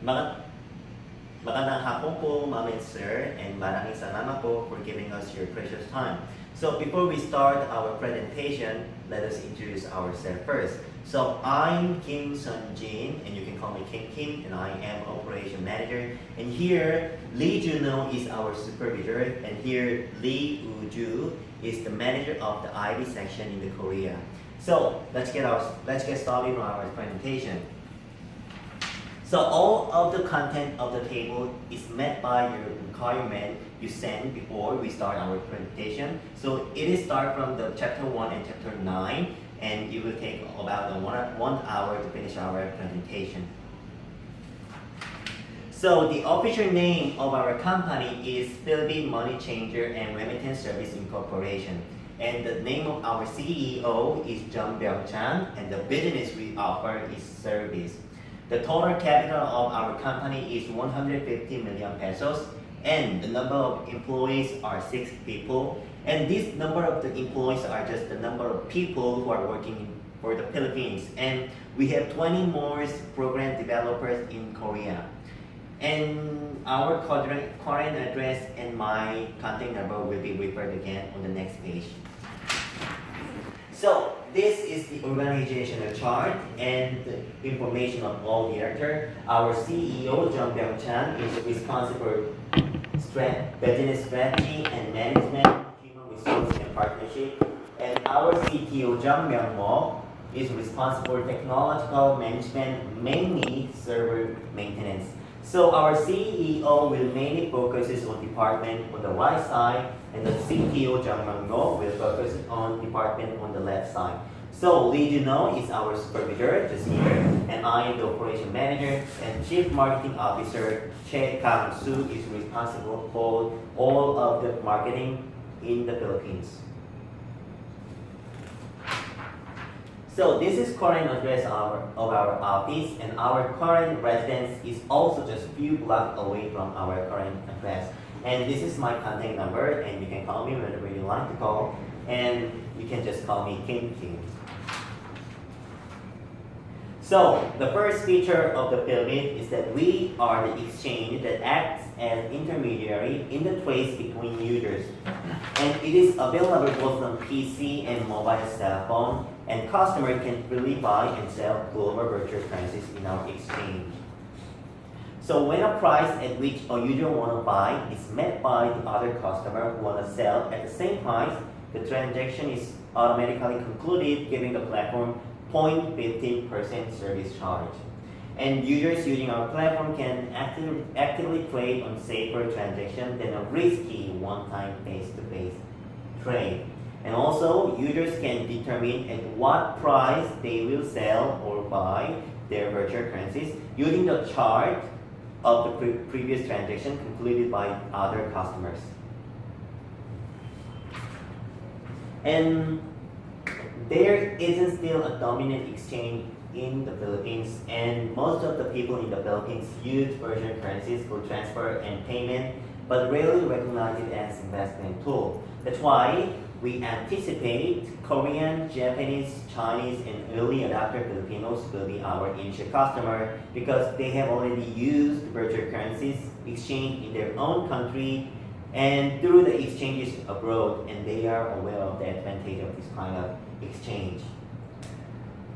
Mga- Magandang hapon po, Ma'am and Sir, and maraming salamat po for giving us your precious time. So before we start our presentation, let us introduce ourselves first. So I'm Kim Sun Jin, and you can call me Kim, and I am Operation Manager. And here, Lee Juno is our supervisor, and here Lee Woo-ju is the manager of the IB section in the Korea. So let's get started on our presentation. So all of the content of the table is met by your requirement you sent before we start our presentation. So it is start from the chapter 1 and chapter 9, and it will take about 1 hour to finish our presentation. So the official name of our company is Philippine Money Changer and Remittance Service Incorporation. And the name of our CEO is Jung Byung-chan, and the business we offer is service. The total capital of our company is 150 million pesos, and the number of employees are 6 people. And this number of the employees are just the number of people who are working for the Philippines. And we have 20 more program developers in Korea. And our current address and my contact number will be referred again on the next page. So this is the organizational chart and the information of all director. Our CEO, Jung Byung-chan, is responsible for business strategy and management, human resource and partnership. And our CTO, Jung Myung-mo, is responsible for technological management, mainly server maintenance. So our CEO will mainly focus on department on the right side, and the CTO, Jung Myung-mo, will focus on department on the left side. So Lee Juno is our supervisor, just here, and I am the operation manager, and Chief Marketing Officer, Che Kang-soo, is responsible for all of the marketing in the Philippines. So this is current address of our office, and our current residence is also just a few blocks away from our current address. And this is my contact number, and you can call me whenever you like to call, and you can just call me Kim. So the first feature of the Philippines is that we are the exchange that acts as intermediary in the trades between users. And it is available both on PC and mobile cell phone, and customer can freely buy and sell global virtual currencies in our exchange. So when a price at which a user want to buy is met by the other customer who want to sell at the same price, the transaction is automatically concluded, giving the platform 0.15% service charge. And users using our platform can actively trade on safer transactions than a risky one-time face-to-face trade. And also, users can determine at what price they will sell or buy their virtual currencies using the chart of the previous transaction concluded by other customers. And there isn't still a dominant exchange in the Philippines, and most of the people in the Philippines use virtual currencies for transfer and payment, but rarely recognize it as investment tool. That's why we anticipate Korean, Japanese, Chinese, and early adopter Filipinos will be our initial customer because they have already used virtual currencies exchange in their own country and through the exchanges abroad, and they are aware of the advantage of this kind of exchange.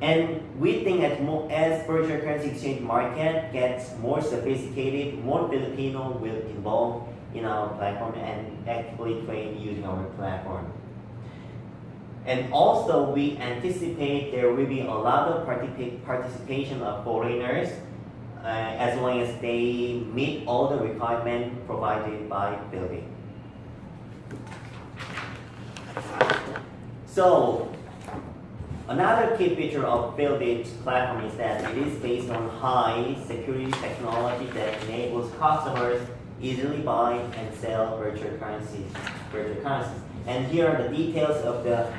And we think that as virtual currency exchange market gets more sophisticated, more Filipino will involve in our platform and actively trade using our platform. And also, we anticipate there will be a lot of participation of foreigners as long as they meet all the requirements provided by Philippines. So, another key feature of Philippines platform is that it is based on high security technology that enables customers easily buy and sell virtual currencies. And here are the details of the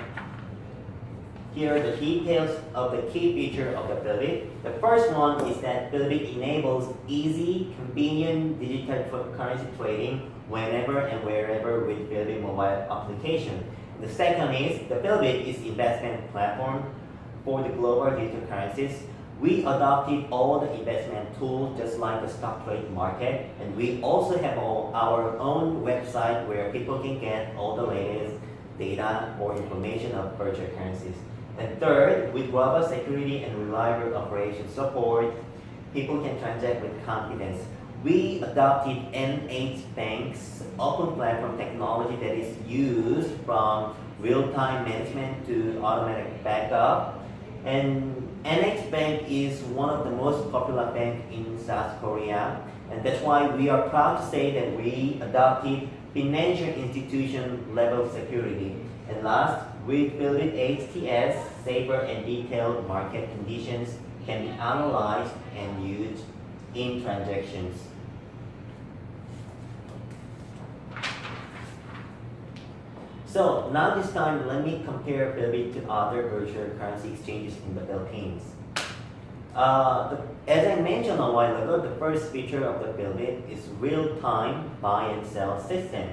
key feature of the Philippines. The first one is that Philippines enables easy, convenient digital currency trading whenever and wherever with Philippines mobile application. The second is the Philippines is investment platform for the global digital currencies We adopted all the investment tools just like the stock trade market, and we also have our own website where people can get all the latest data or information of virtual currencies. And third, with robust security and reliable operation support, people can transact with confidence. We adopted N8 Bank's open platform technology that is used from real-time management to automatic backup. And NH Bank is one of the most popular banks in South Korea, and that's why we are proud to say that we adopted financial institution level security. And last, we built HTS, safer and detailed market conditions can be analyzed and used in transactions. So now this time, let me compare Philbit to other virtual currency exchanges in the Philippines. As I mentioned a while ago, the first feature of the Philbit is real-time buy and sell system.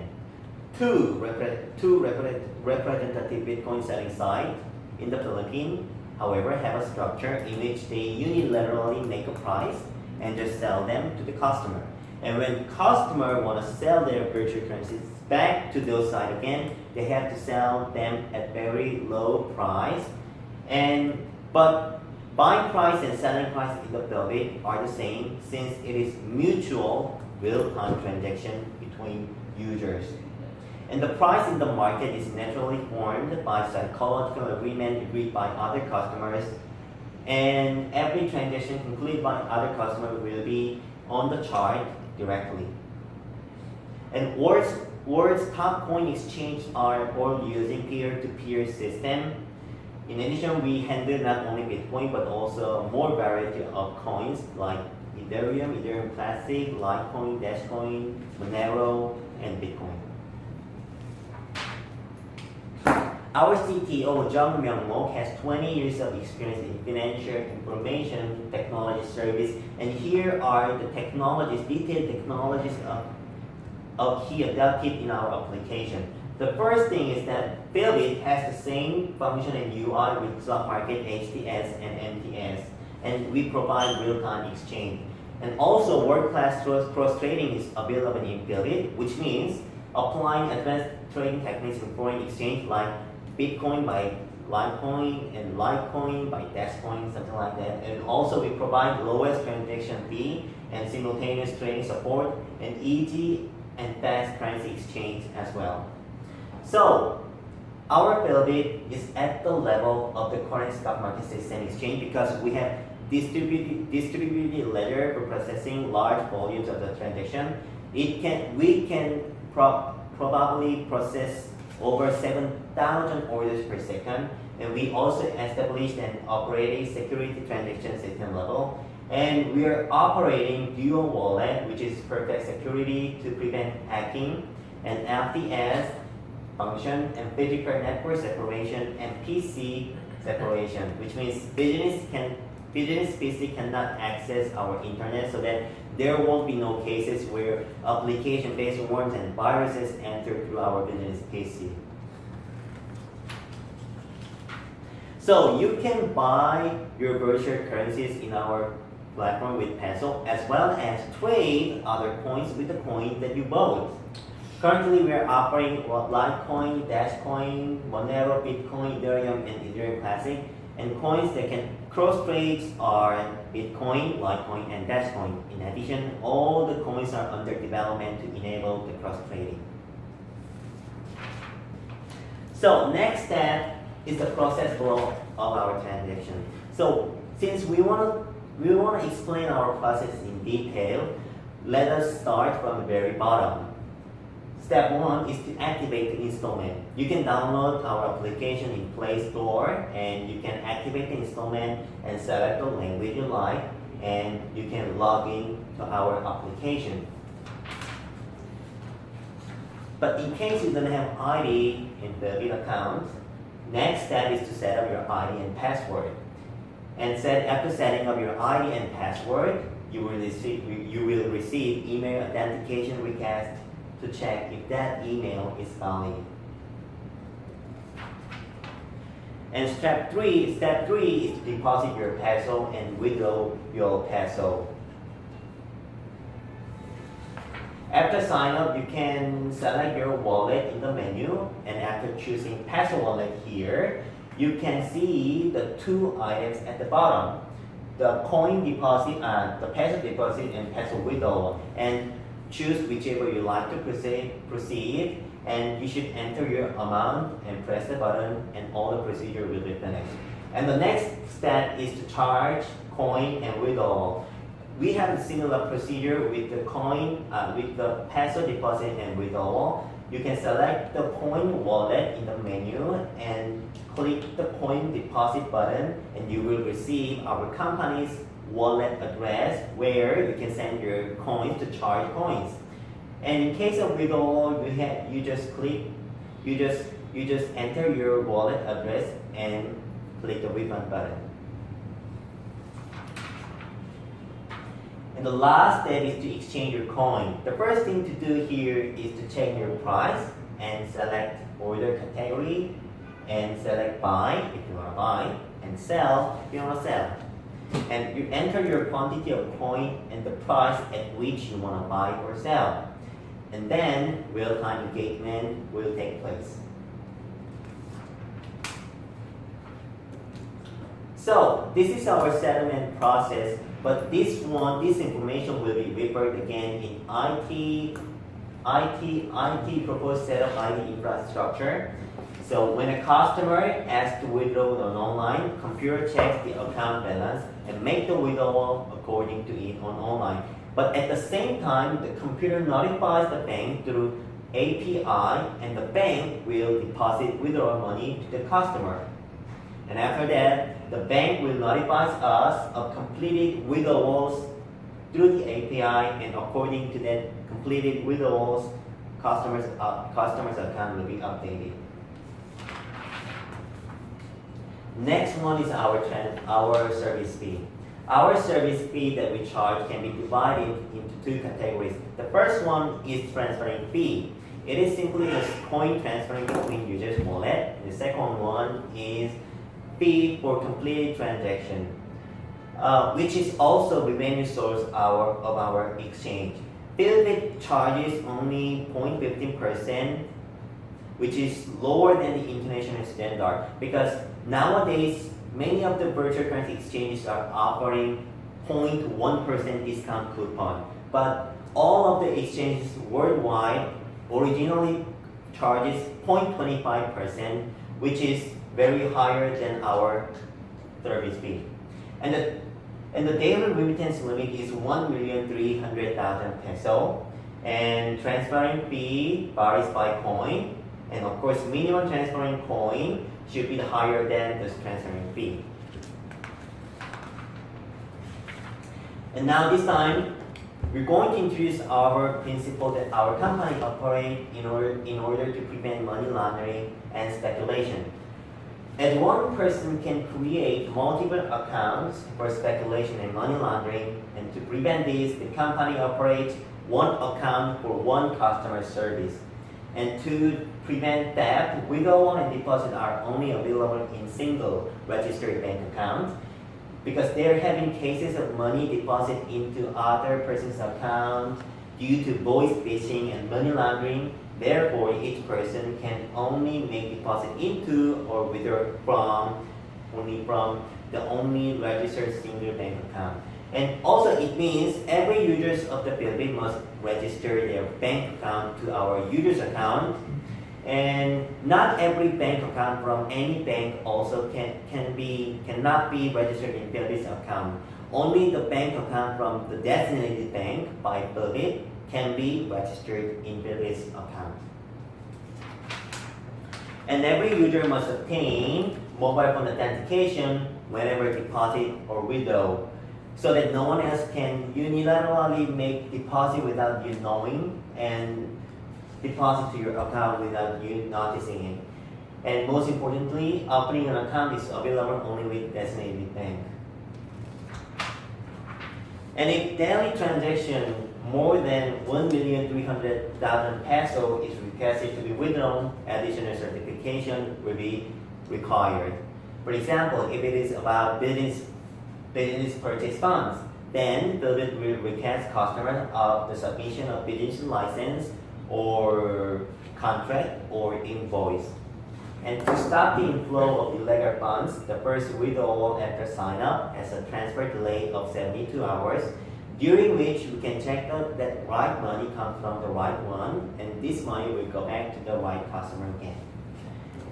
Two representative Bitcoin selling sites in the Philippines, however, have a structure in which they unilaterally make a price and just sell them to the customer. And when customer want to sell their virtual currencies back to those sites again, they have to sell them at very low price. But buying price and selling price in the Philbit are the same since it is mutual real-time transaction between users. And the price in the market is naturally formed by psychological agreement agreed by other customers. And every transaction concluded by other customers will be on the chart directly. And world's top coin exchange are all using peer-to-peer system. In addition, we handle not only Bitcoin but also more variety of coins like Ethereum, Ethereum Classic, Litecoin, Dashcoin, Monero, and Bitcoin. Our CTO, Jung Myung-Mok, has 20 years of experience in financial information technology service, and here are the technologies, detailed technologies of he adopted in our application. The first thing is that Philbit has the same function and UI with stock market, HTS, and MTS, and we provide real-time exchange. And also, world-class cross-trading is available in Philbit, which means applying advanced trading techniques in foreign exchange like Bitcoin by Litecoin and Litecoin by Dashcoin, something like that. And also we provide lowest transaction fee and simultaneous trading support and easy and fast currency exchange as well. So our Philbit is at the level of the current stock market system exchange because we have distributed ledger for processing large volumes of the transaction. We can probably process over 7,000 orders per second, and we also established an operating security transaction system level, and we are operating dual wallet, which is perfect security to prevent hacking, and FTS function, and physical network separation, and PC separation, which means business PC cannot access our internet, so that there won't be no cases where application-based worms and viruses enter through our business PC. So you can buy your virtual currencies in our platform with Peso, as well as trade other coins with the coin that you bought. Currently, we are offering Litecoin, Dashcoin, Monero, Bitcoin, Ethereum, and Ethereum Classic. And coins that can cross-trade are Bitcoin, Litecoin, and Dashcoin. In addition, all the coins are under development to enable the cross-trading. So next step is the process flow of our transaction. So since we want to explain our process in detail, let us start from the very bottom. Step 1 is to activate the installment. You can download our application in Play Store, and you can activate the installment and select the language you like, and you can log in to our application. But in case you don't have ID in the Philbit account, next step is to set up your ID and password. And after setting up your ID and password, you will receive email authentication request to check if that email is valid. And step three is to deposit your peso and withdraw your peso. After sign up, you can select your wallet in the menu, and after choosing peso wallet here, you can see the two items at the bottom. The coin deposit, the peso deposit and peso withdrawal, and choose whichever you like to proceed, and you should enter your amount and press the button, and all the procedure will be finished. And the next step is to charge coin and withdrawal. We have a similar procedure with the coin, with the peso deposit and withdrawal. You can select the coin wallet in the menu and click the coin deposit button, and you will receive our company's wallet address where you can send your coins to charge coins. And in case of withdrawal, you just enter your wallet address and click the refund button. And the last step is to exchange your coin. The first thing to do here is to check your price and select order category and select buy if you want to buy and sell if you want to sell. And you enter your quantity of coin and the price at which you want to buy or sell. And then real-time engagement will take place. So this is our settlement process, but this information will be referred again in IT proposed setup ID infrastructure. So when a customer asks to withdraw on online, computer checks the account balance and make the withdrawal according to it on online. But at the same time, the computer notifies the bank through API, and the bank will deposit withdrawal money to the customer. And after that, the bank will notify us of completed withdrawals through the API, and according to that completed withdrawals, customer's account will be updated. Next one is our service fee. Our service fee that we charge can be divided into two categories. The first one is transferring fee. It is simply just coin transferring between users' wallet. And the second one is fee for completed transaction, which is also revenue source of our exchange. Philbit charges only 0.15%, which is lower than the international standard, because nowadays many of the virtual currency exchanges are offering 0.1% discount coupon, but all of the exchanges worldwide originally charges 0.25%, which is very higher than our service fee. And the daily remittance limit is 1,300,000 peso, and transferring fee varies by coin, and of course minimum transferring coin should be higher than the transferring fee. And now this time, we're going to introduce our principle that our company operates in order to prevent money laundering and speculation. As one person can create multiple accounts for speculation and money laundering, and to prevent this, the company operates one account for one customer service. And to prevent theft, withdrawal and deposit are only available in single registered bank accounts, because they're having cases of money deposit into other person's account due to voice phishing and money laundering. Therefore, each person can only make deposit into or withdraw from the registered single bank account. And also it means every users of the Philippines must register their bank account to our user's account. And not every bank account from any bank also cannot be registered in Philippines account. Only the bank account from the designated bank by Philippines can be registered in Philippines account. And every user must obtain mobile phone authentication whenever deposit or withdraw, so that no one else can unilaterally make deposit without you knowing and deposit to your account without you noticing it. And most importantly, opening an account is available only with designated bank. And if daily transaction more than 1,300,000 peso is requested to be withdrawn, additional certification will be required. For example, if it is about business purchase funds, then Philbit will request customer of the submission of business license or contract or invoice. And to stop the inflow of illegal funds, the first withdrawal after sign up has a transfer delay of 72 hours, during which we can check out that right money comes from the right one, and this money will go back to the right customer again.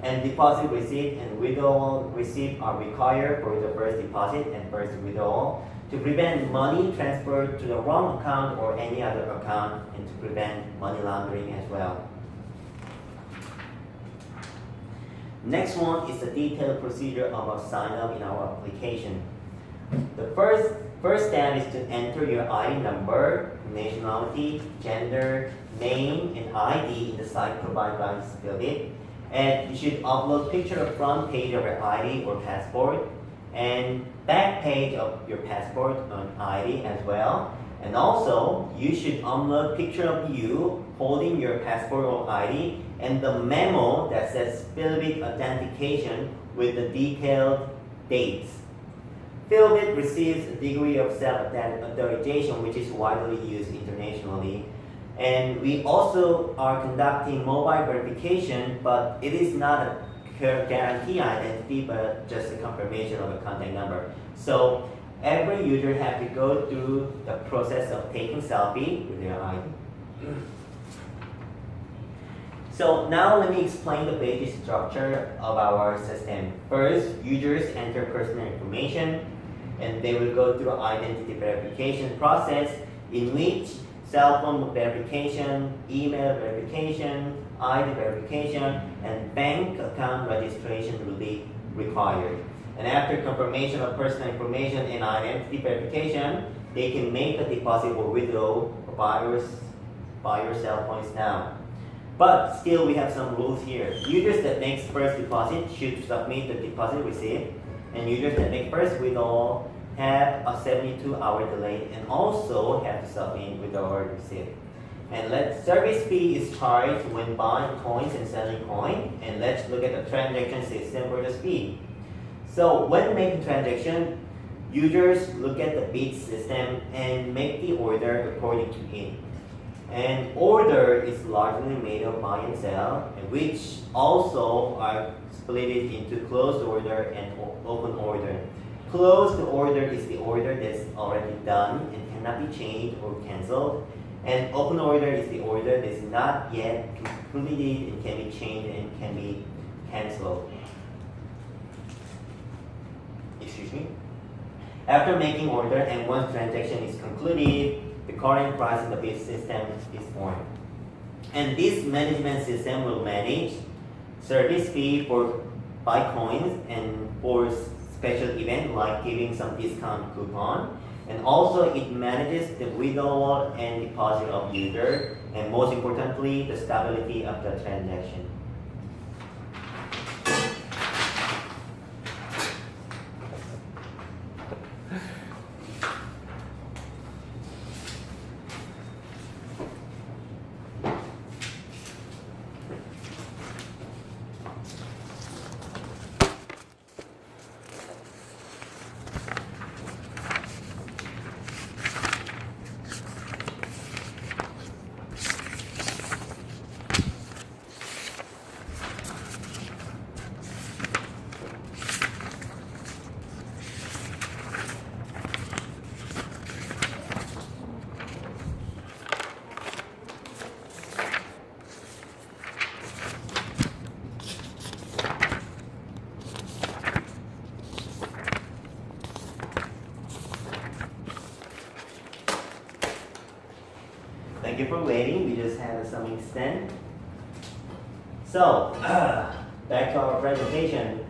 And deposit receipt and withdrawal receipt are required for the first deposit and first withdrawal to prevent money transferred to the wrong account or any other account, and to prevent money laundering as well. Next one is the detailed procedure of a sign up in our application. The first step is to enter your ID number, nationality, gender, name, and ID in the site provided by Philbit. And you should upload picture of front page of your ID or passport, and back page of your passport and ID as well. And also, you should upload picture of you holding your passport or ID and the memo that says Philbit authentication with the detailed dates. Philbit receives a degree of self-authorization which is widely used internationally. And we also are conducting mobile verification, but it is not a guarantee identity, but just a confirmation of a contact number. So every user has to go through the process of taking selfie with their ID. So now let me explain the basic structure of our system. First, users enter personal information, and they will go through identity verification process in which cell phone verification, email verification, ID verification, and bank account registration will be required. And after confirmation of personal information and identity verification, they can make a deposit or withdraw by your cell phones now. But still, we have some rules here. Users that make first deposit should submit the deposit receipt, and users that make first withdrawal have a 72-hour delay and also have to submit withdrawal receipt. And service fee is charged when buying coins and selling coin. And let's look at the transaction system for the speed. So when making transaction, users look at the bid system and make the order according to it. And order is largely made of buy and sell, which also are split into closed order and open order. Closed order is the order that's already done and cannot be changed or canceled. And open order is the order that's not yet completed and can be changed and can be canceled. Excuse me. After making order and once transaction is concluded, the current price in the bid system is formed. And this management system will manage service fee for buy coins and for special event like giving some discount coupon. And also it manages the withdrawal and deposit of user, and most importantly, the stability of the transaction. Thank you for waiting. We just had some extent. So, back to our presentation.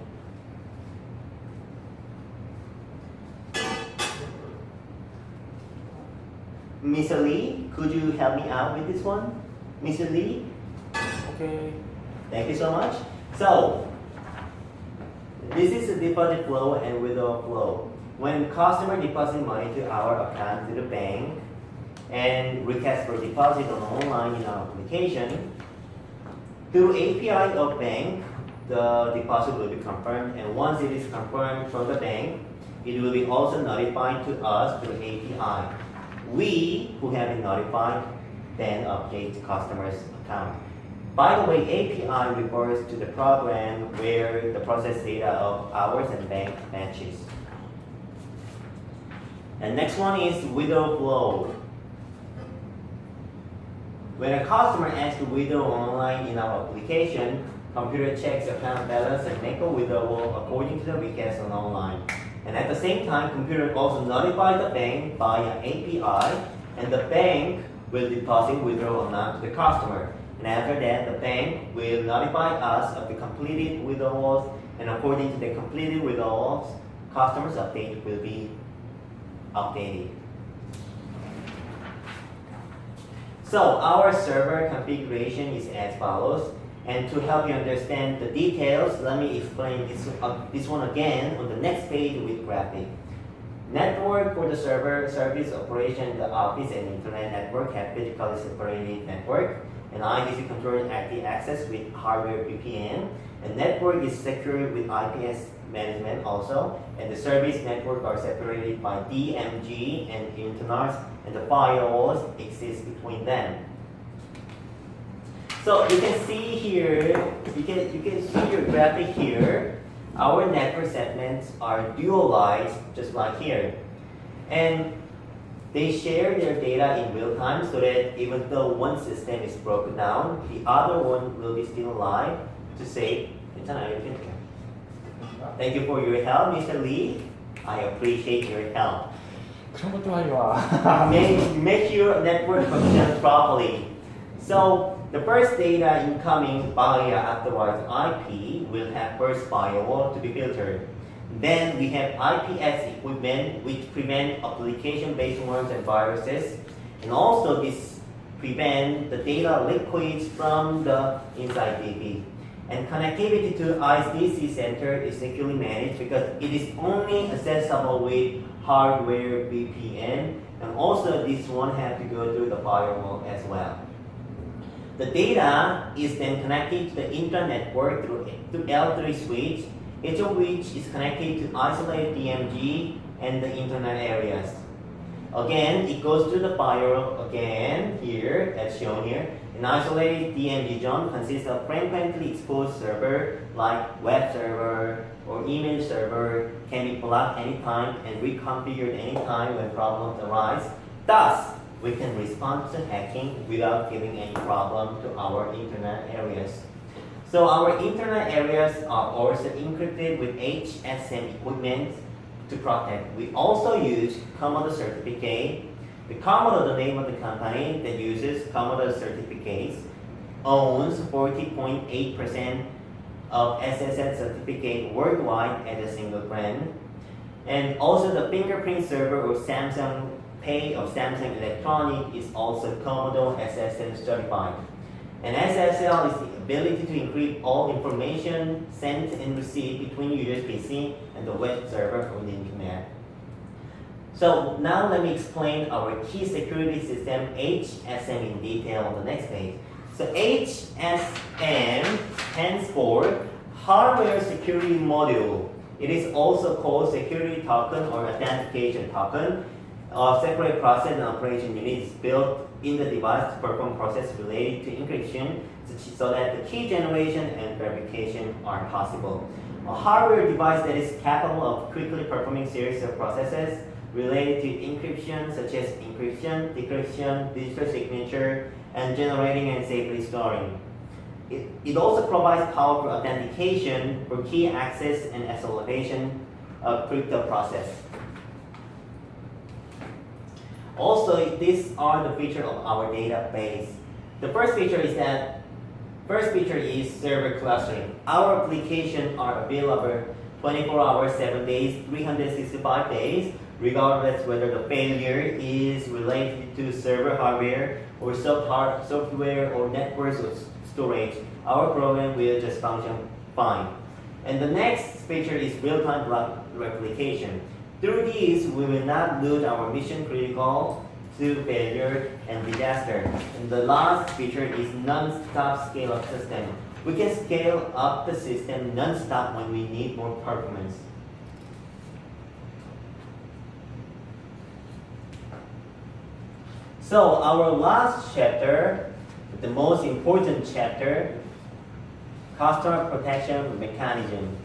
Mr. Lee, could you help me out with this one? Mr. Lee? Okay. Thank you so much. So, this is the deposit flow and withdrawal flow. When customer deposit money to our account to the bank and request for deposit on online in our application, through API of bank, the deposit will be confirmed, and once it is confirmed from the bank, it will be also notified to us through API. We, who have been notified, then update the customer's account. By the way, API refers to the program where the process data of ours and bank matches. And next one is withdraw flow. When a customer asks to withdraw online in our application, computer checks account balance and make a withdrawal according to the request on online. And at the same time, computer also notifies the bank via API, and the bank will deposit withdrawal amount to the customer. And after that, the bank will notify us of the completed withdrawals, and according to the completed withdrawals, customer's update will be updated. So our server configuration is as follows. And to help you understand the details, let me explain this one again on the next page with graphic. Network for the server, service operation, the office and internet network have physically separated network. And IDC controls active access with hardware VPN. And network is secured with IPS management also. And the service network are separated by DMZ and internals, and the firewalls exist between them. So you can see here, you can see your graphic here. Our network segments are dualized, just like here. And they share their data in real time so that even though one system is broken down, the other one will be still alive to save. Thank you for your help, Mr. Lee. I appreciate your help. 그런 것도 많이 와. Make your network function properly. So the first data incoming via authorized IP will have first firewall to be filtered. Then we have IPS equipment which prevent application-based worms and viruses, and also this prevent the data leakage from the inside DB. And connectivity to ISDC center is securely managed because it is only accessible with hardware VPN, and also this one has to go through the firewall as well. The data is then connected to the internet network through L3 switch, each of which is connected to isolated DMZ and the internet areas. Again, it goes through the firewall again here, as shown here. An isolated DMZ zone consists of frequently exposed server like web server or email server, can be blocked anytime and reconfigured anytime when problems arise. Thus, we can respond to hacking without giving any problem to our internet areas. So our internet areas are also encrypted with HSM equipment to protect. We also use Commodore certificate. The Commodore, the name of the company that uses Commodore certificates, owns 40.8% of SSL certificate worldwide as a single brand. And also the fingerprint server or Samsung Pay of Samsung Electronics is also Commodore SSL certified. And SSL is the ability to encrypt all information sent and received between user's PC and the web server on the internet. So now let me explain our key security system HSM in detail on the next page. So HSM stands for Hardware Security Module. It is also called Security Token or Authentication Token. A separate process and operation unit is built in the device to perform process related to encryption so that the key generation and verification are possible. A hardware device that is capable of quickly performing series of processes related to encryption such as encryption, decryption, digital signature, and generating and safely storing. It also provides powerful authentication for key access and acceleration of crypto process. Also, these are the features of our database. The first feature is server clustering. Our applications are available 24 hours, 7 days, 365 days, regardless whether the failure is related to server hardware or software or networks or storage. Our program will just function fine. And the next feature is real-time block replication. Through these, we will not lose our mission-critical to failure and disaster. And the last feature is non-stop scale-up system. We can scale up the system non-stop when we need more performance. So our last chapter, the most important chapter, customer protection mechanism.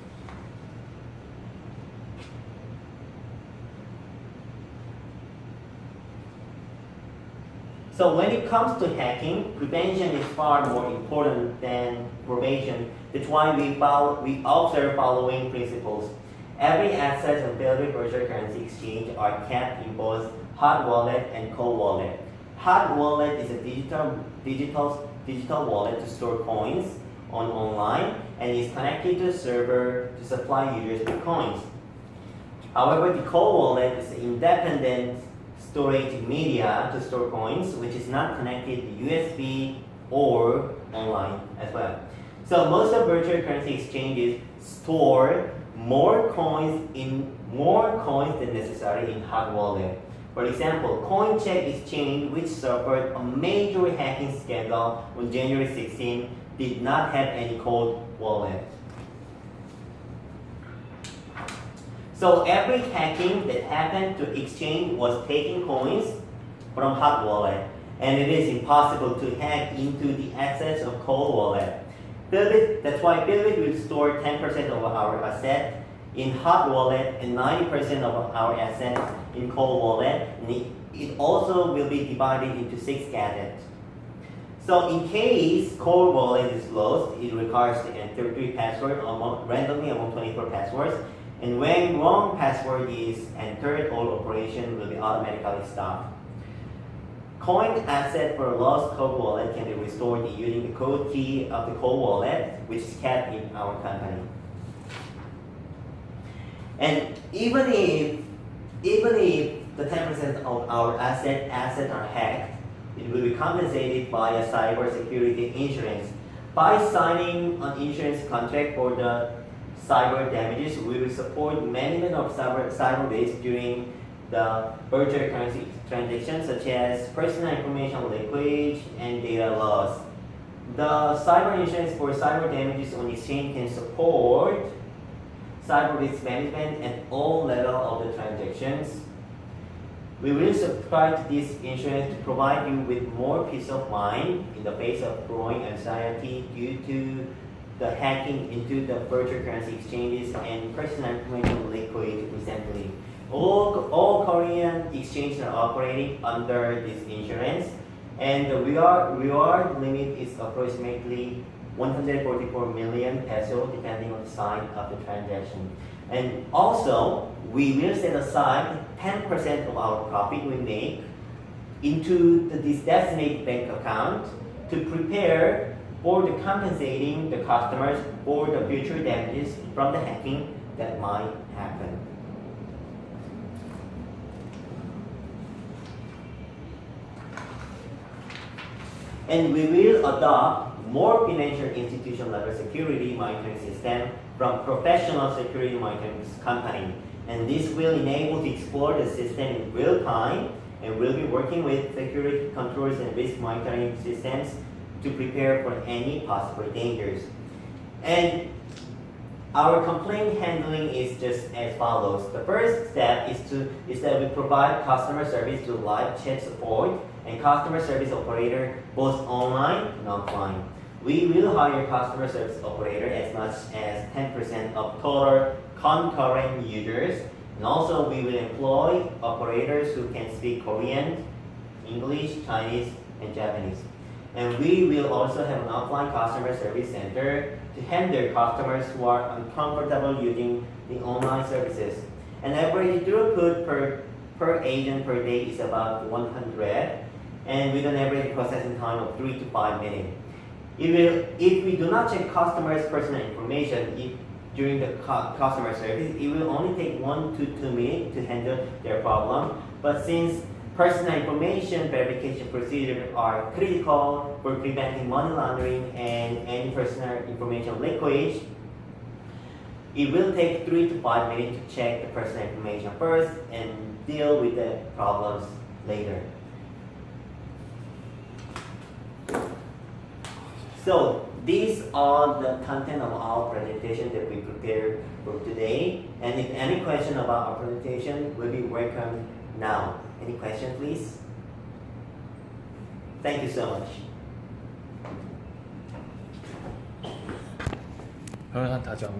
So when it comes to hacking, prevention is far more important than prevention. That's why we observe following principles. Every access and failure virtual currency exchange are kept in both hot wallet and cold wallet. Hot wallet is a digital wallet to store coins online and is connected to a server to supply users with coins. However, the cold wallet is independent storage media to store coins, which is not connected to USB or online as well. So most of virtual currency exchanges store more coins than necessary in hot wallet. For example, CoinCheck Exchange, which suffered a major hacking scandal on January 16, did not have any cold wallet. So every hacking that happened to exchange was taking coins from hot wallet, and it is impossible to hack into the access of cold wallet. That's why Philbit will store 10% of our asset in hot wallet and 90% of our assets in cold wallet. And it also will be divided into 6 gadgets. So in case cold wallet is lost, it requires to enter 3 passwords randomly among 24 passwords. And when wrong password is entered, all operation will be automatically stopped. Coin asset for lost cold wallet can be restored using the code key of the cold wallet, which is kept in our company. And even if the 10% of our assets are hacked, it will be compensated by a cybersecurity insurance. By signing an insurance contract for the cyber damages, we will support management of cyber risk during the virtual currency transactions, such as personal information leakage and data loss. The cyber insurance for cyber damages on exchange can support cyber risk management at all levels of the transactions. We will subscribe to this insurance to provide you with more peace of mind in the face of growing anxiety due to the hacking into the virtual currency exchanges and personal information leakage recently. All Korean exchanges are operating under this insurance, and the reward limit is approximately 144 million peso, depending on the size of the transaction. And also, we will set aside 10% of our profit we make into this designated bank account to prepare for the compensating the customers for the future damages from the hacking that might happen. And we will adopt more financial institution level security monitoring system from professional security monitoring company. And this will enable to explore the system in real time, and we'll be working with security controls and risk monitoring systems to prepare for any possible dangers. And our complaint handling is just as follows. The first step is that we provide customer service to live chat support and customer service operator both online and offline. We will hire customer service operator as much as 10% of total concurrent users, and also we will employ operators who can speak Korean, English, Chinese, and Japanese. And we will also have an offline customer service center to handle customers who are uncomfortable using the online services. And average throughput per agent per day is about 100, and with an average processing time of 3 to 5 minutes. If we do not check customers' personal information during the customer service, it will only take 1 to 2 minutes to handle their problem. But since personal information verification procedures are critical for preventing money laundering and any personal information leakage, it will take 3 to 5 minutes to check the personal information first and deal with the problems later. So these are the content of our presentation that we prepared for today. And if any question about our presentation, will be welcome now. Any question, please? Thank you so much. 변호사 다정.